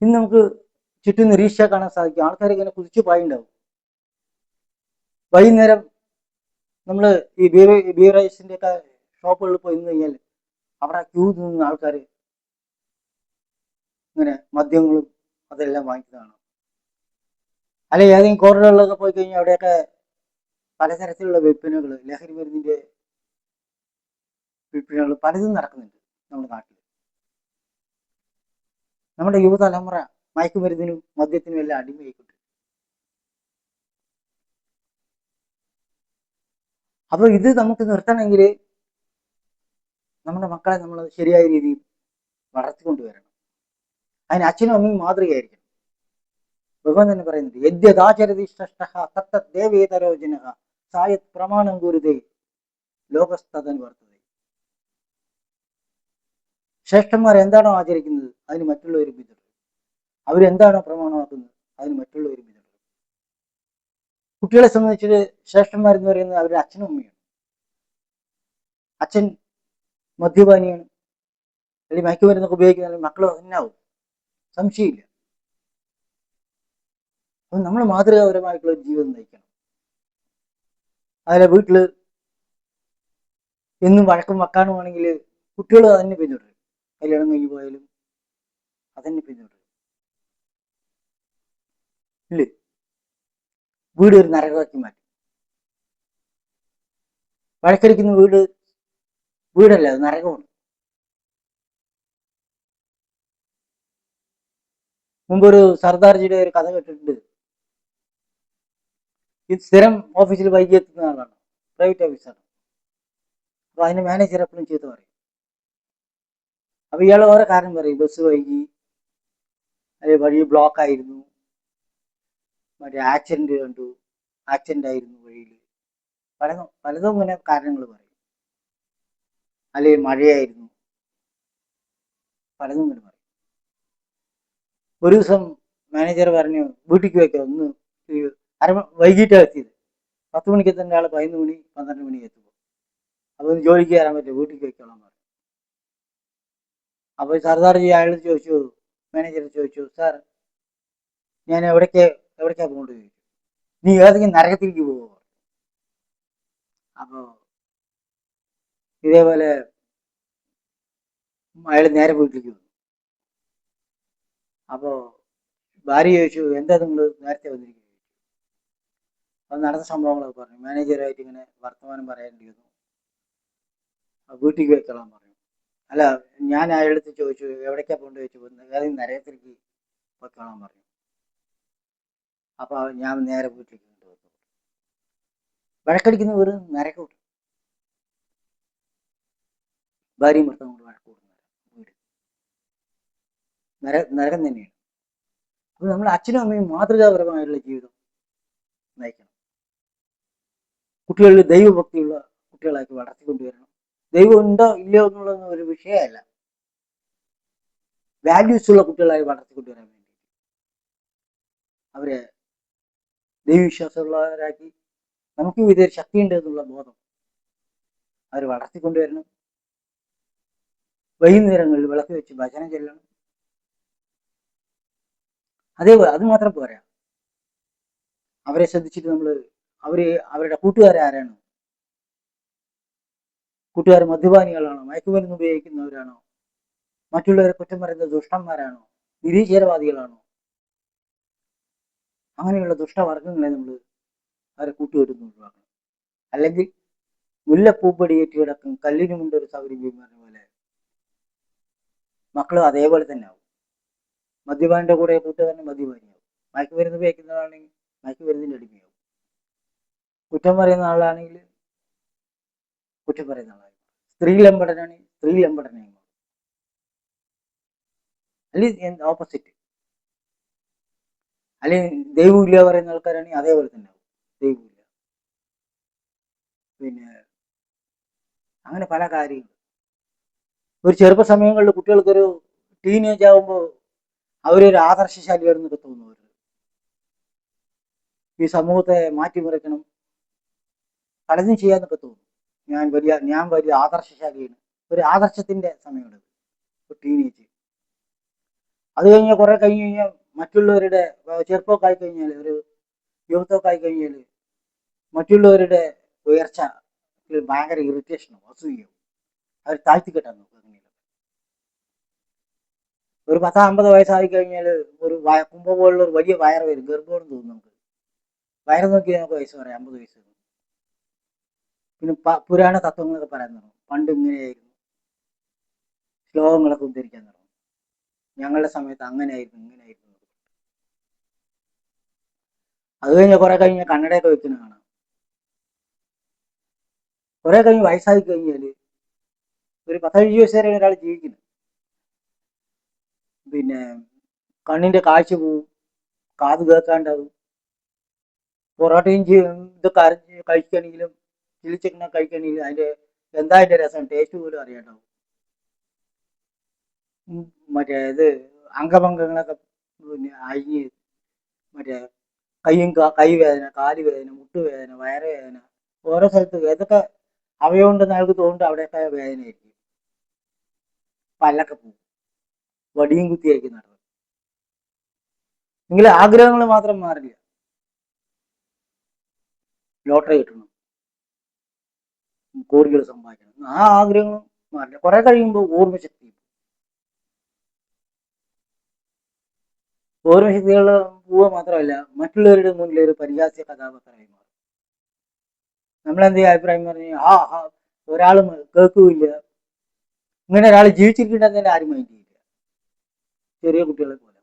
ഇന്ന് നമുക്ക് ചുറ്റും നിരീക്ഷിച്ചാൽ കാണാൻ സാധിക്കും. ആൾക്കാർ ഇങ്ങനെ കുതിച്ചു പായുണ്ടാവും. വൈകുന്നേരം നമ്മൾ ഈ ബീവറേജിന്റെ ഒക്കെ ഷോപ്പുകളിൽ പോയി നിന്ന് കഴിഞ്ഞാൽ അവിടെ ക്യൂ നിന്ന് ആൾക്കാർ ഇങ്ങനെ മദ്യങ്ങളും അതെല്ലാം വാങ്ങിക്കുന്നതാണ്. അല്ലെങ്കിൽ ഏതെങ്കിലും കോറിഡോറിലൊക്കെ പോയി കഴിഞ്ഞാൽ അവിടെയൊക്കെ പലതരത്തിലുള്ള വിൽപ്പനകൾ, ലഹരി മരുന്നിന്റെ വിൽപ്പനകൾ പലതും നടക്കുന്നുണ്ട് നമ്മുടെ നാട്ടിൽ. നമ്മുടെ യുവതലമുറ മയക്കുമരുന്നിനും മദ്യത്തിനും എല്ലാം അടിമയായിക്കൊണ്ട്. അപ്പോൾ ഇത് നമുക്ക് നിർത്തണമെങ്കിൽ നമ്മുടെ മക്കളെ നമ്മൾ ശരിയായ രീതിയിൽ വളർത്തിക്കൊണ്ടുവരണം. അതിന് അച്ഛനും അമ്മയും മാതൃകയായിരിക്കണം. ഭഗവാൻ തന്നെ പറയുന്നുണ്ട്, യദ്യദാചരതി ശ്രേഷ്ഠഃ തത്തത് ദേവേതരോ ജനഃ സായത് പ്രമാണം കുരുതേ ലോകസ്തദൻ വർത്തതേ. ശ്രേഷ്ഠന്മാർ എന്താണോ ആചരിക്കുന്നത് അതിന് മറ്റുള്ളവരും പിന്തുടരും. അവരെന്താണോ പ്രമാണമാക്കുന്നത് അതിന് മറ്റുള്ളവരും പിന്തുടരും. കുട്ടികളെ സംബന്ധിച്ച് ശ്രേഷ്ഠന്മാരെന്ന് പറയുന്നത് അവരുടെ അച്ഛനും അമ്മയാണ്. അച്ഛൻ മദ്യപാനിയാണ്, അല്ലെങ്കിൽ മയക്കുമരുന്നൊക്കെ ഉപയോഗിക്കുന്ന മക്കൾ എന്നാവും, സംശയമില്ല. അപ്പം നമ്മൾ മാതൃകാപരമായിട്ടുള്ള ഒരു ജീവിതം നയിക്കണം. അതിലെ വീട്ടിൽ എന്നും വഴക്കും വക്കാനുമാണെങ്കിൽ കുട്ടികൾ അതന്നെ പിന്തുടരും. കല്യാണം കഴിഞ്ഞ് പോയാലും അതന്നെ പിന്തുടരും. ഇല്ലേ? വീട് ഒരു നരകമാക്കി മാറ്റും. വഴക്കടിക്കുന്ന വീടല്ല, അത് നരകമാണ്. മുമ്പൊരു സർദാർജിയുടെ ഒരു കഥ കേട്ടിട്ടുണ്ട്. ഈ സ്ഥിരം ഓഫീസിൽ വൈകി എത്തുന്ന ആളാണ്, പ്രൈവറ്റ് ഓഫീസറാണ്. അപ്പൊ അതിന്റെ മാനേജർ എപ്പോഴും ചെയ്ത് പറയും. അപ്പൊ ഇയാൾ ഓരോ കാരണം പറയും, ബസ് വൈകി, അല്ലെങ്കിൽ വഴി ബ്ലോക്ക് ആയിരുന്നു, മറ്റേ ആക്സിഡന്റ് കണ്ടു, ആക്സിഡന്റ് ആയിരുന്നു വഴിയിൽ, പലതും ഇങ്ങനെ കാരണങ്ങൾ പറയും. അല്ലെങ്കിൽ മഴയായിരുന്നു, പലതും ഇങ്ങനെ പറയും. ഒരു ദിവസം മാനേജർ പറഞ്ഞു, വീട്ടിലേക്ക് വെക്കാം, ഒന്ന് വൈകിട്ടാണ് എത്തിയത്. 10 മണിക്ക് എത്തേണ്ട ആൾ 11 മണി 12 മണി എത്തുമ്പോൾ. അപ്പൊ ഒന്ന് ജോലിക്ക് കയറാൻ പറ്റും, വീട്ടിലേക്ക് വെക്കണം പറഞ്ഞു. അപ്പൊ സർദാർജി അയാൾ ചോദിച്ചു, മാനേജർ ചോദിച്ചു, സാർ ഞാൻ എവിടേക്കാ പോകേണ്ടത് ചോദിച്ചു. നീ ഏതെങ്കിലും നരകത്തിലേക്ക് പോകുമോ? അപ്പൊ ഇതേപോലെ അയാൾ നേരെ വീട്ടിലേക്ക് വന്നു. അപ്പോ ഭാര്യ ചോദിച്ചു, എന്താ നിങ്ങൾ നേരത്തെ വന്നിരിക്കുന്നത്? അത് നടന്ന സംഭവങ്ങളൊക്കെ പറഞ്ഞു. മാനേജറുമായിട്ട് ഇങ്ങനെ വർത്തമാനം പറയേണ്ടി വന്നു. വീട്ടിലേക്ക് വെച്ചോളാൻ പറഞ്ഞു. അല്ല, ഞാൻ അയാളടുത്ത് ചോദിച്ചു എവിടേക്കാ പോകേണ്ടത് ചോദിച്ചു, ഏതെങ്കിലും നരകത്തിലേക്ക് വെച്ചോളാൻ പറഞ്ഞു. അപ്പൊ ഞാൻ നേരെ വീട്ടിലേക്ക് കൊണ്ടുവന്നു. വഴക്കടിക്കുന്ന ഒരു നരകം. ഭാര്യയും ഭർത്താവും കൊണ്ട് വഴക്ക് കൂടുന്ന വീട് നരകം തന്നെയാണ്. അപ്പൊ നമ്മൾ അച്ഛനും അമ്മയും മാതൃകാപരമായുള്ള ജീവിതം നയിക്കണം. കുട്ടികളിൽ ദൈവഭക്തിയുള്ള കുട്ടികളാക്കി വളർത്തിക്കൊണ്ടുവരണം. ദൈവം ഉണ്ടോ ഇല്ലയോ എന്നുള്ളതൊന്നും ഒരു വിഷയമല്ല. വാല്യൂസ് ഉള്ള കുട്ടികളായി വളർത്തിക്കൊണ്ടുവരാൻ വേണ്ടി അവരെ ദൈവവിശ്വാസമുള്ളവരാക്കി, നമുക്ക് ഇതൊരു ശക്തിയുണ്ട് എന്നുള്ള ബോധം അവർ വളർത്തിക്കൊണ്ടുവരണം. വൈകുന്നേരങ്ങളിൽ വിളക്ക് വെച്ച് ഭജന ചെല്ലണം. അതേപോലെ അത് മാത്രം പോരാ, അവരെ ശ്രദ്ധിച്ചിട്ട് അവരുടെ കൂട്ടുകാരാരാണ്? കൂട്ടുകാർ മദ്യപാനികളാണോ, മയക്കുമരുന്ന് ഉപയോഗിക്കുന്നവരാണോ, മറ്റുള്ളവരെ കുറ്റം പറയുന്ന ദുഷ്ടന്മാരാണോ, നിരീശ്വരവാദികളാണോ? അങ്ങനെയുള്ള ദുഷ്ടവർഗങ്ങളെ നമ്മൾ അവരെ കൂട്ടുകെട്ടുന്നു ഒഴിവാക്കണം. അല്ലെങ്കിൽ മുല്ലപ്പൂപ്പടിയേറ്റ് കിടക്കും കല്ലിനുമുണ്ട് ഒരു സൗകര്യം പറഞ്ഞ പോലെ മക്കളും അതേപോലെ തന്നെ ആവും. മദ്യപാനിന്റെ കൂടെ കൂട്ടുകാരന് മദ്യപാനിയാവും, മയക്കുമരുന്ന് ഉപയോഗിക്കുന്നതാണെങ്കിൽ മയക്കുമരുന്നിന്റെ അടിമയാവും, കുറ്റം പറയുന്ന ആളാണെങ്കിൽ കുറ്റം പറയുന്ന ആളായി, സ്ത്രീ ലംബടനാണെങ്കിൽ സ്ത്രീ ലംബടനായി മാറും. അല്ലെങ്കിൽ ഓപ്പോസിറ്റ്. അല്ലെങ്കിൽ ദൈവമില്ല പറയുന്ന ആൾക്കാരാണെങ്കിൽ അതേപോലെ തന്നെ ആവും, ദൈവമില്ല. പിന്നെ അങ്ങനെ പല കാര്യങ്ങളും. ഒരു ചെറുപ്പ സമയങ്ങളിൽ കുട്ടികൾക്കൊരു ടീനേജ് ആകുമ്പോൾ അവരൊരു ആദർശശാലിയാണെന്നൊക്കെ തോന്നുന്നു. ഈ സമൂഹത്തെ മാറ്റിമറിക്കണം, പലതും ചെയ്യാന്നൊക്കെ തോന്നും. ഞാൻ വലിയ ആദർശശാലിയാണ്. ഒരു ആദർശത്തിന്റെ സമയമുണ്ട്, ഒരു ടീനേജ്. അത് കഴിഞ്ഞ് കുറെ കഴിഞ്ഞ് കഴിഞ്ഞാൽ മറ്റുള്ളവരുടെ ചെറുപ്പമൊക്കെ ആയി കഴിഞ്ഞാൽ ഒരു യുവത്വമൊക്കെ ആയി കഴിഞ്ഞാൽ മറ്റുള്ളവരുടെ ഉയർച്ച ഭയങ്കര ഇറിറ്റേഷനും അസൂയവും അവർ താഴ്ത്തിക്കെട്ടാൻ നോക്കും. അങ്ങനെയല്ല, ഒരു 10-50 വയസ്സായി കഴിഞ്ഞാൽ ഒരു കുമ്പ പോലുള്ള ഒരു വലിയ വയറ് വരും, ഗർഭമെന്ന് തോന്നും നമുക്ക്. വയറ് നോക്കി നമുക്ക് വയസ്സ് പറയാം, 50 വയസ്സ്. പിന്നെ പുരാണ തത്വങ്ങളൊക്കെ പറയാൻ തുടങ്ങും. പണ്ട് ഇങ്ങനെയായിരുന്നു, ശ്ലോകങ്ങളൊക്കെ ഉദ്ധരിക്കാൻ തുടങ്ങും. ഞങ്ങളുടെ സമയത്ത് അങ്ങനെയായിരുന്നു ഇങ്ങനെയായിരുന്നു. അത് കഴിഞ്ഞ് കുറെ കഴിഞ്ഞ് കണ്ണടയൊക്കെ വെക്കുന്ന കാണാം. കുറെ കഴിഞ്ഞ് വയസ്സായി കഴിഞ്ഞാൽ ഒരു 10-15 വയസ്സ് വരെ ഒരാൾ ജീവിക്കുന്നു. പിന്നെ കണ്ണിന്റെ കാഴ്ച പോവും, കാത് കേൾക്കാണ്ടാവും. പൊറോട്ടയും ഇതൊക്കെ അരഞ്ഞ് കഴിക്കുകയാണെങ്കിലും ചില്ലി കഴിക്കുകയാണെങ്കിലും അതിന്റെ എന്താ അതിന്റെ രസം, ടേസ്റ്റ് പോലും അറിയാണ്ടാവും. മറ്റേ ഇത് അംഗഭംഗങ്ങളൊക്കെ പിന്നെ അഴിഞ്ഞ് മറ്റേ കൈ വേദന, കാല് വേദന, മുട്ടുവേദന, വയറുവേദന, ഓരോ സ്ഥലത്ത് ഏതൊക്കെ അവയവം ഉണ്ടെന്ന് അയാൾക്ക് തോന്നുന്നുണ്ട് അവിടെയൊക്കെ വേദനയായിരിക്കും. പല്ലൊക്കെ പോകും, വടിയും കുത്തിയായിരിക്കും നടന്നത്. എങ്കിലും ആഗ്രഹങ്ങൾ മാത്രം മാറില്ല. ലോട്ടറി കിട്ടണം, കോടികൾ സമ്പാദിക്കണം, ആ ആഗ്രഹങ്ങളും മാറില്ല. കുറെ കഴിയുമ്പോൾ ഓർമ്മശക്തികളുടെ പോവുക മാത്രമല്ല, മറ്റുള്ളവരുടെ മുന്നിൽ ഒരു പരിഹാസ്യ കഥാപാത്രമായി മാറും. നമ്മളെന്തെങ്കിലും അഭിപ്രായം പറഞ്ഞ് ഒരാളും കേൾക്കുകയില്ല. ഇങ്ങനെ ഒരാൾ ജീവിച്ചിരിക്കണ്ടെന്ന് തന്നെ ആരും മൈൻഡ് ചെയ്യില്ല. ചെറിയ കുട്ടികളെ പോലെ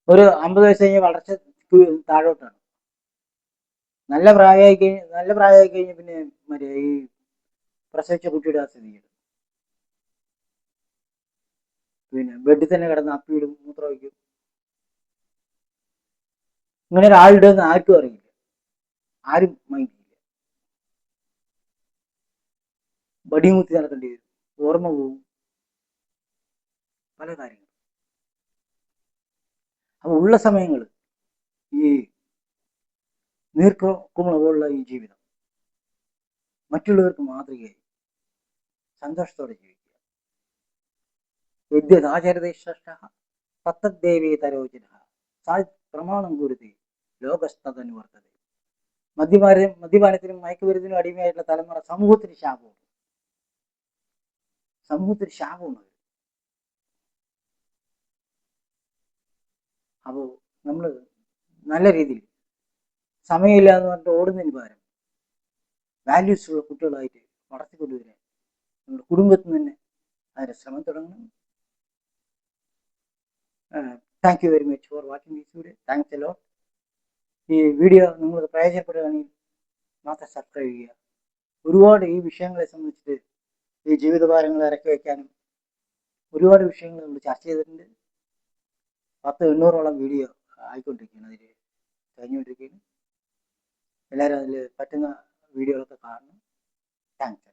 ഒരു 50 വയസ്സ് കഴിഞ്ഞ് വളർച്ച താഴോട്ടാണ്. നല്ല പ്രായമായി കഴിഞ്ഞ് പിന്നെ മറ്റേ ഈ പ്രസവിച്ച കുട്ടിയുടെ ആ സ്ഥിതി, പിന്നെ ബെഡിൽ തന്നെ കിടന്ന് അപ്പിയിടും, മൂത്രമൊഴിക്കും. ഇങ്ങനെ ഒരാളുണ്ടെന്ന് ആർക്കും അറിയില്ല, ആരും മൈൻഡ് ചെയ്യില്ല. ബടിയും കുത്തി നടക്കേണ്ടി വരും, ഓർമ്മ പോവും, പല കാര്യങ്ങളും. അപ്പൊ ഉള്ള സമയങ്ങൾ ഈ നീർക്കുമുള ഈ ജീവിതം മറ്റുള്ളവർക്ക് മാതൃകയായി സന്തോഷത്തോടെ ജീവിക്കുക. യദ്യദാചരതേ ശ്രേഷ്ഠഃ തത്തദ്ദേവേ തരോജനഃ സാ പ്രമാണം കുരുതി ലോകസ്തദനുവർത്തതേ. മദ്യപാനത്തിനും മയക്കുമരുന്നിനും അടിമയായിട്ടുള്ള തലമുറ സമൂഹത്തിന് ശാപമാണ്. അപ്പോൾ നമ്മൾ നല്ല രീതിയിൽ സമയമില്ല എന്ന് പറഞ്ഞിട്ട് ഓടുന്നതിന് പകരം വാല്യൂസ് ഉള്ള കുട്ടികളായിട്ട് വളർത്തിക്കൊണ്ടുവരാൻ നമ്മുടെ കുടുംബത്തിൽ തന്നെ അതിന്റെ ശ്രമം തുടങ്ങണം. Thank you very much for watching this video. Thanks a lot. ഈ വീഡിയോ നിങ്ങൾക്ക് പ്രയോജനപ്പെടുകയാണെങ്കിൽ മാത്രം സബ്സ്ക്രൈബ് ചെയ്യുക. ഒരുപാട് ഈ വിഷയങ്ങളെ സംബന്ധിച്ചിട്ട് ഈ ജീവിതഭാരങ്ങൾ ഇറക്കി വയ്ക്കാനും ഒരുപാട് വിഷയങ്ങൾ നമ്മൾ ചർച്ച ചെയ്തിട്ടുണ്ട്. 1000-800ഓളം വീഡിയോ ആയിക്കൊണ്ടിരിക്കുകയാണ്, അതിൽ കഴിഞ്ഞുകൊണ്ടിരിക്കുകയാണ്. എല്ലാവരും അതിൽ പറ്റുന്ന വീഡിയോകളൊക്കെ കാണണം. താങ്ക്സ്.